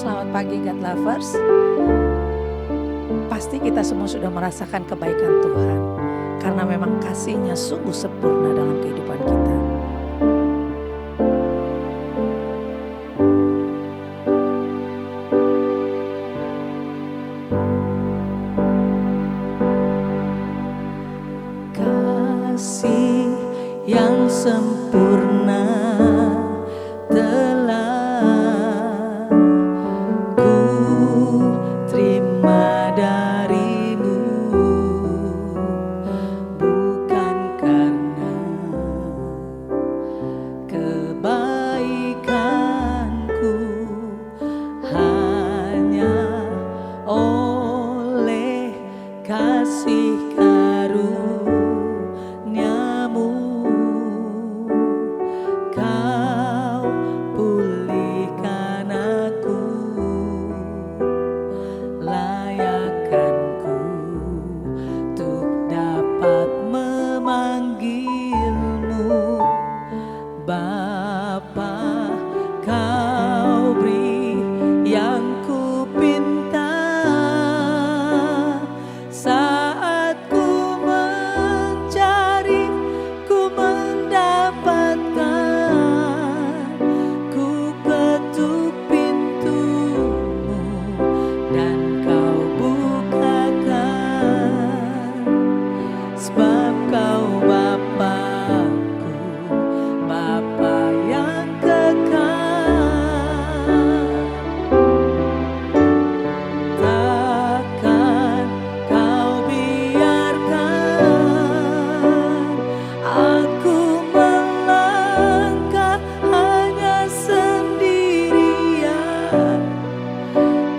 Selamat pagi God Lovers. Pasti kita semua sudah merasakan kebaikan Tuhan, karena memang kasih-Nya sungguh sempurna dalam kehidupan kita. Kasih yang sempurna telah ku terima darimu, bukan karena kebaikanku, hanya oleh kasih karunia-Mu Kau pulihkan aku, layakkanku untuk dapat memanggil-Mu Bapa. Kau beri yang ku pinta saat ku mencari, ku mendapatkan, ku ketuk pintu-Mu dan Kau bukakan, sebab Kau Bapa-Ku, Bapa yang kekal. Takkan Kau biarkan aku melangkah hanya sendirian.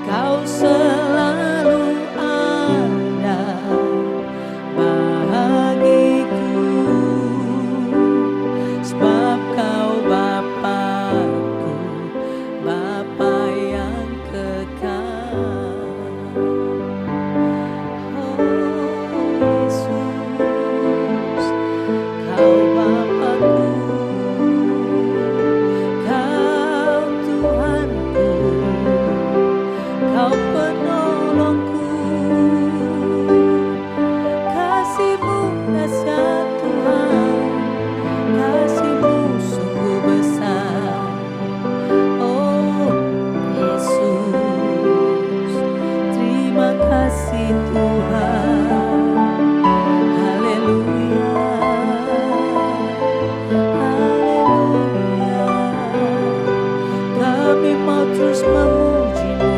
Kau selalu ada bagiku, sebab Kau Bapa-Ku, Bapa yang kekal. Oh Yesus, Kau Bapa-Ku, Kau Tuhanku, Kau penolongku. Kasih-Mu dahsyat Tuhan, kasih-Mu sungguh besar. Oh Yesus, terima kasih Tuhan. Haleluya, haleluya. Kami mau terus memuji-Mu,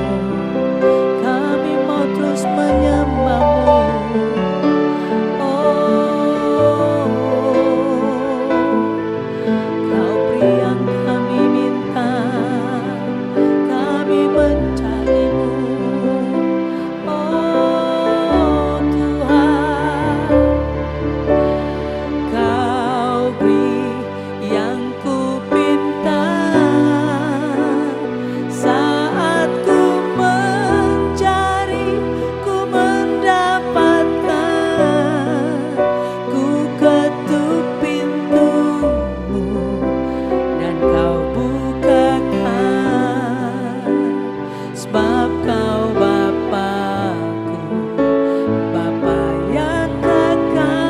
kami mau terus menyembah-Mu. Oh, Kau beri yang kami minta, kami mencari-Mu. Oh Tuhan, Kau beri yang ku pinta saat ku mencari, ku mendapatkan, ku ketuk pintu-Mu dan Kau bukakan, sebab Kau Bapa-Ku, Bapa yang kekal.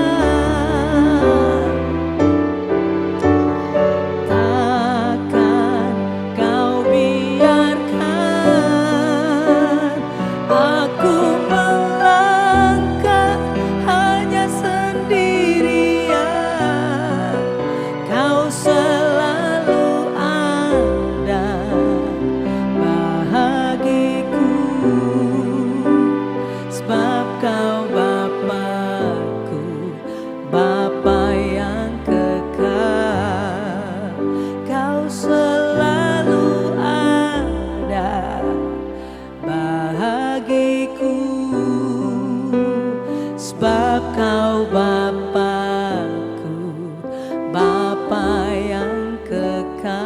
Takkan Kau biarkan aku melangkah hanya sendirian. Kau selalu ada bagiku, sebab Kau Bapa-Ku, Bapa yang kekal. Kau selalu ada bagiku, sebab Kau Bapa-Ku, Bapa yang kekal.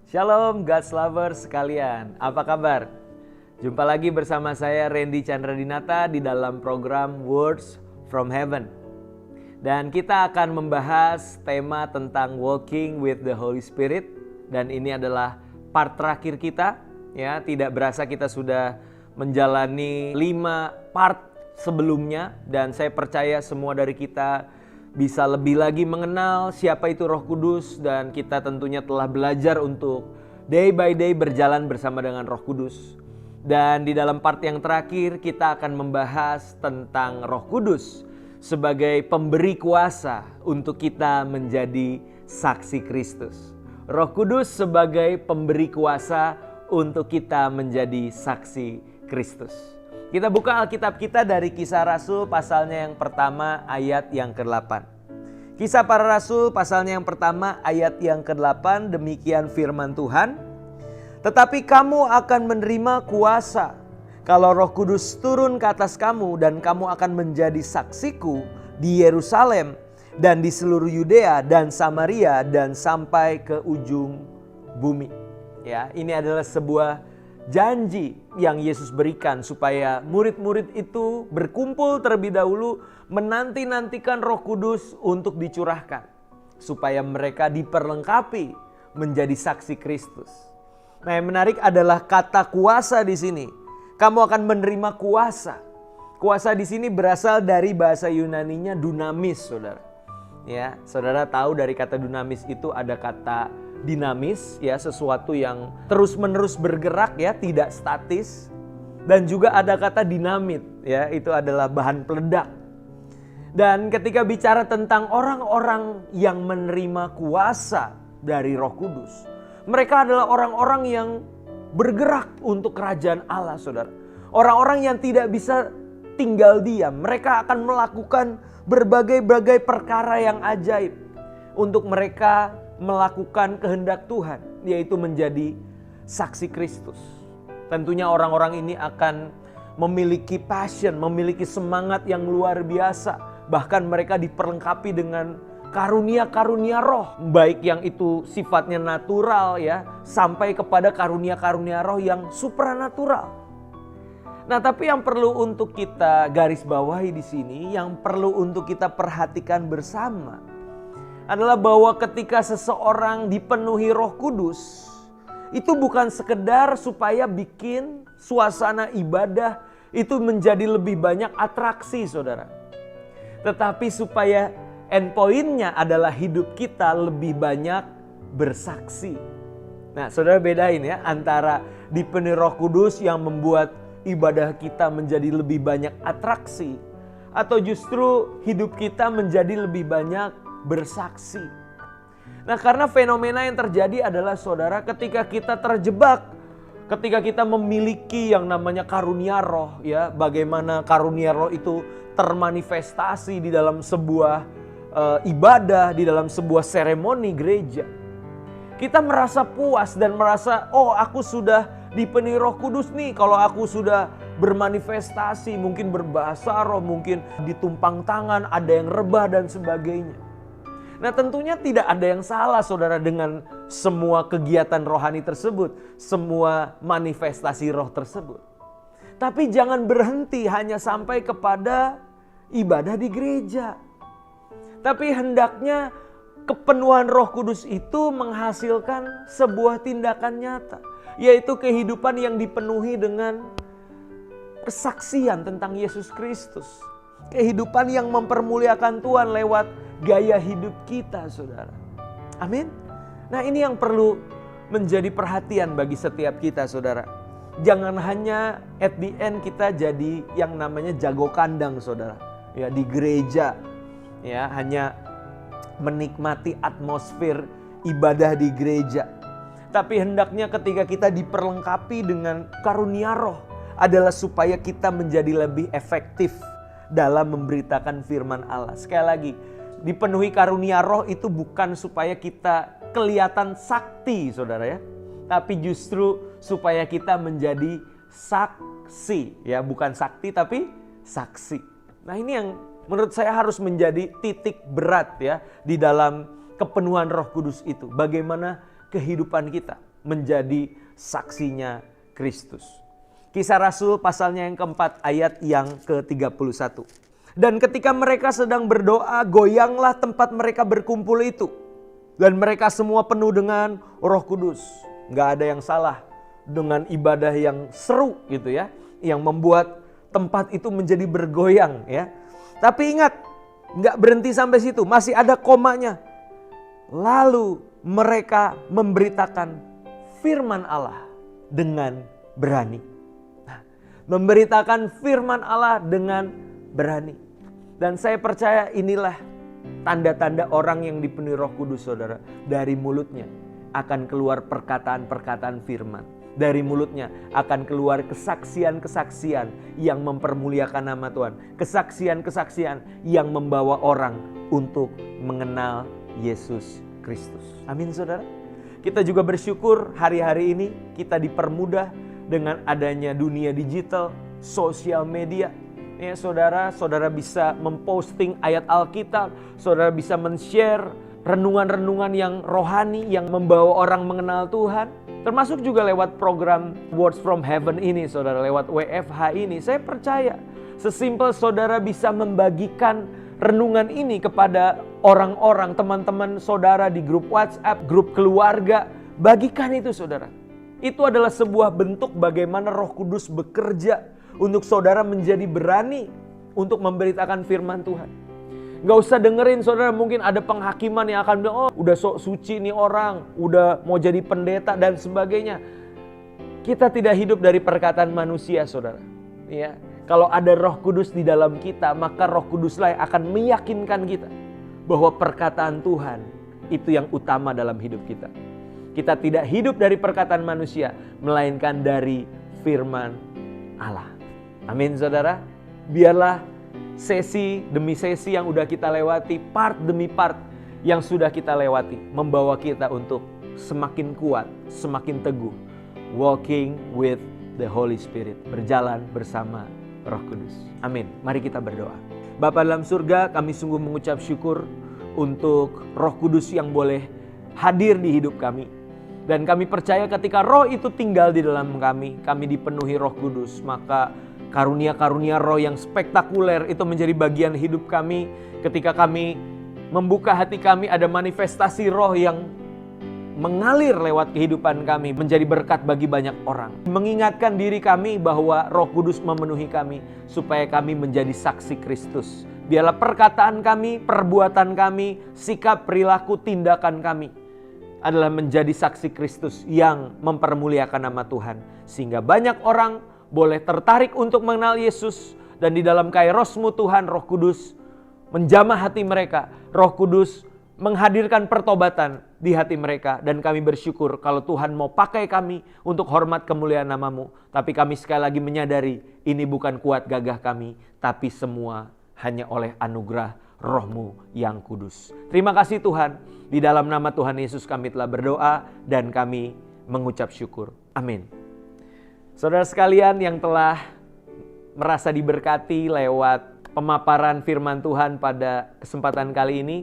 Shalom God's Lovers sekalian, apa kabar? Jumpa lagi bersama saya Randy Chandradinata di dalam program Words from Heaven. Dan kita akan membahas tema tentang walking with the Holy Spirit. Dan ini adalah part terakhir kita. Ya, tidak berasa kita sudah menjalani 5 part sebelumnya. Dan saya percaya semua dari kita bisa lebih lagi mengenal siapa itu Roh Kudus. Dan kita tentunya telah belajar untuk day by day berjalan bersama dengan Roh Kudus. Dan di dalam part yang terakhir kita akan membahas tentang Roh Kudus sebagai pemberi kuasa untuk kita menjadi saksi Kristus. Roh Kudus sebagai pemberi kuasa untuk kita menjadi saksi Kristus. Kita buka Alkitab kita dari Kisah Rasul pasalnya yang pertama ayat yang ke-8. Kisah Para Rasul pasalnya yang pertama ayat yang ke-8, demikian firman Tuhan. Tetapi kamu akan menerima kuasa kalau Roh Kudus turun ke atas kamu, dan kamu akan menjadi saksiku di Yerusalem dan di seluruh Yudea dan Samaria dan sampai ke ujung bumi. Ya, ini adalah sebuah janji yang Yesus berikan supaya murid-murid itu berkumpul terlebih dahulu menanti-nantikan Roh Kudus untuk dicurahkan supaya mereka diperlengkapi menjadi saksi Kristus. Nah, yang menarik adalah kata kuasa di sini. Kamu akan menerima kuasa. Kuasa di sini berasal dari bahasa Yunaninya dunamis, saudara. Ya, saudara tahu dari kata dunamis itu ada kata dinamis, ya, sesuatu yang terus-menerus bergerak, ya, tidak statis. Dan juga ada kata dinamit, ya, itu adalah bahan peledak. Dan ketika bicara tentang orang-orang yang menerima kuasa dari Roh Kudus, mereka adalah orang-orang yang bergerak untuk kerajaan Allah, saudara. Orang-orang yang tidak bisa tinggal diam. Mereka akan melakukan berbagai-bagai perkara yang ajaib untuk mereka melakukan kehendak Tuhan, yaitu menjadi saksi Kristus. Tentunya orang-orang ini akan memiliki passion, memiliki semangat yang luar biasa. Bahkan mereka diperlengkapi dengan karunia-karunia roh, baik yang itu sifatnya natural, ya, sampai kepada karunia-karunia roh yang supranatural. Nah, tapi yang perlu untuk kita garis bawahi di sini, yang perlu untuk kita perhatikan bersama adalah bahwa ketika seseorang dipenuhi Roh Kudus, itu bukan sekedar supaya bikin suasana ibadah itu menjadi lebih banyak atraksi, saudara. Tetapi supaya endpointnya adalah hidup kita lebih banyak bersaksi. Nah, saudara bedain ya antara dipenuhi Roh Kudus yang membuat ibadah kita menjadi lebih banyak atraksi, atau justru hidup kita menjadi lebih banyak bersaksi. Nah, karena fenomena yang terjadi adalah, saudara, ketika kita terjebak, ketika kita memiliki yang namanya karunia roh, ya, bagaimana karunia roh itu termanifestasi di dalam sebuah ibadah, di dalam sebuah seremoni gereja. Kita merasa puas dan merasa, oh, aku sudah dipenuhi Roh Kudus nih. Kalau aku sudah bermanifestasi, mungkin berbahasa roh, mungkin ditumpang tangan, ada yang rebah dan sebagainya. Nah, tentunya tidak ada yang salah, saudara, dengan semua kegiatan rohani tersebut, semua manifestasi roh tersebut. Tapi jangan berhenti hanya sampai kepada ibadah di gereja. Tapi hendaknya kepenuhan Roh Kudus itu menghasilkan sebuah tindakan nyata, yaitu kehidupan yang dipenuhi dengan kesaksian tentang Yesus Kristus. Kehidupan yang mempermuliakan Tuhan lewat gaya hidup kita, saudara. Amin. Nah, ini yang perlu menjadi perhatian bagi setiap kita, saudara. Jangan hanya at the end kita jadi yang namanya jago kandang, saudara. Ya, di gereja, ya, hanya menikmati atmosfer ibadah di gereja. Tapi hendaknya ketika kita diperlengkapi dengan karunia roh adalah supaya kita menjadi lebih efektif dalam memberitakan firman Allah. Sekali lagi, dipenuhi karunia roh itu bukan supaya kita kelihatan sakti, saudara, ya, tapi justru supaya kita menjadi saksi, ya, bukan sakti tapi saksi. Nah, ini yang menurut saya harus menjadi titik berat, ya, di dalam kepenuhan Roh Kudus itu. Bagaimana kehidupan kita menjadi saksinya Kristus. Kisah Rasul pasalnya yang keempat ayat yang ke-31. Dan ketika mereka sedang berdoa, goyanglah tempat mereka berkumpul itu. Dan mereka semua penuh dengan Roh Kudus. Gak ada yang salah dengan ibadah yang seru gitu ya, yang membuat tempat itu menjadi bergoyang ya. Tapi ingat, gak berhenti sampai situ, masih ada komanya. Lalu mereka memberitakan firman Allah dengan berani. Nah, memberitakan firman Allah dengan berani. Dan saya percaya inilah tanda-tanda orang yang dipenuhi Roh Kudus, saudara. Dari mulutnya akan keluar perkataan-perkataan firman. Dari mulutnya akan keluar kesaksian-kesaksian yang mempermuliakan nama Tuhan. Kesaksian-kesaksian yang membawa orang untuk mengenal Yesus Kristus. Amin, saudara. Kita juga bersyukur hari-hari ini kita dipermudah dengan adanya dunia digital, sosial media. Ya, saudara bisa memposting ayat Alkitab, saudara bisa men-share renungan-renungan yang rohani yang membawa orang mengenal Tuhan. Termasuk juga lewat program Words from Heaven ini, saudara, lewat WFH ini. Saya percaya sesimpel saudara bisa membagikan renungan ini kepada orang-orang, teman-teman saudara di grup WhatsApp, grup keluarga, bagikan itu, saudara. Itu adalah sebuah bentuk bagaimana Roh Kudus bekerja untuk saudara menjadi berani untuk memberitakan firman Tuhan. Gak usah dengerin, saudara, mungkin ada penghakiman yang akan bilang, oh udah sok suci nih orang, udah mau jadi pendeta dan sebagainya. Kita tidak hidup dari perkataan manusia, saudara. Ya, kalau ada Roh Kudus di dalam kita, maka Roh Kuduslah yang akan meyakinkan kita bahwa perkataan Tuhan itu yang utama dalam hidup kita. Kita tidak hidup dari perkataan manusia, melainkan dari firman Allah. Amin, saudara. Biarlah sesi demi sesi yang udah kita lewati, part demi part yang sudah kita lewati, membawa kita untuk semakin kuat, semakin teguh. Walking with the Holy Spirit. Berjalan bersama Roh Kudus. Amin. Mari kita berdoa. Bapa dalam surga, kami sungguh mengucap syukur untuk Roh Kudus yang boleh hadir di hidup kami. Dan kami percaya ketika Roh itu tinggal di dalam kami dipenuhi Roh Kudus, maka karunia-karunia Roh yang spektakuler itu menjadi bagian hidup kami. Ketika kami membuka hati kami, ada manifestasi Roh yang mengalir lewat kehidupan kami, menjadi berkat bagi banyak orang. Mengingatkan diri kami bahwa Roh Kudus memenuhi kami, supaya kami menjadi saksi Kristus. Biarlah perkataan kami, perbuatan kami, sikap, perilaku, tindakan kami adalah menjadi saksi Kristus yang mempermuliakan nama Tuhan. Sehingga banyak orang boleh tertarik untuk mengenal Yesus. Dan di dalam kairosmu Tuhan, Roh Kudus menjamah hati mereka. Roh Kudus menghadirkan pertobatan di hati mereka. Dan kami bersyukur kalau Tuhan mau pakai kami untuk hormat kemuliaan nama-Mu. Tapi kami sekali lagi menyadari ini bukan kuat gagah kami, tapi semua hanya oleh anugerah Roh-Mu yang kudus. Terima kasih Tuhan. Di dalam nama Tuhan Yesus kami telah berdoa dan kami mengucap syukur. Amin. Saudara sekalian yang telah merasa diberkati lewat pemaparan firman Tuhan pada kesempatan kali ini,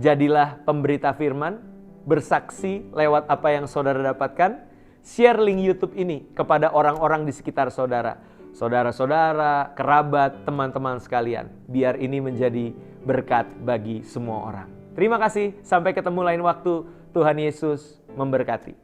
jadilah pemberita firman, bersaksi lewat apa yang saudara dapatkan. Share link YouTube ini kepada orang-orang di sekitar saudara. Saudara-saudara, kerabat, teman-teman sekalian. Biar ini menjadi berkat bagi semua orang. Terima kasih, sampai ketemu lain waktu. Tuhan Yesus memberkati.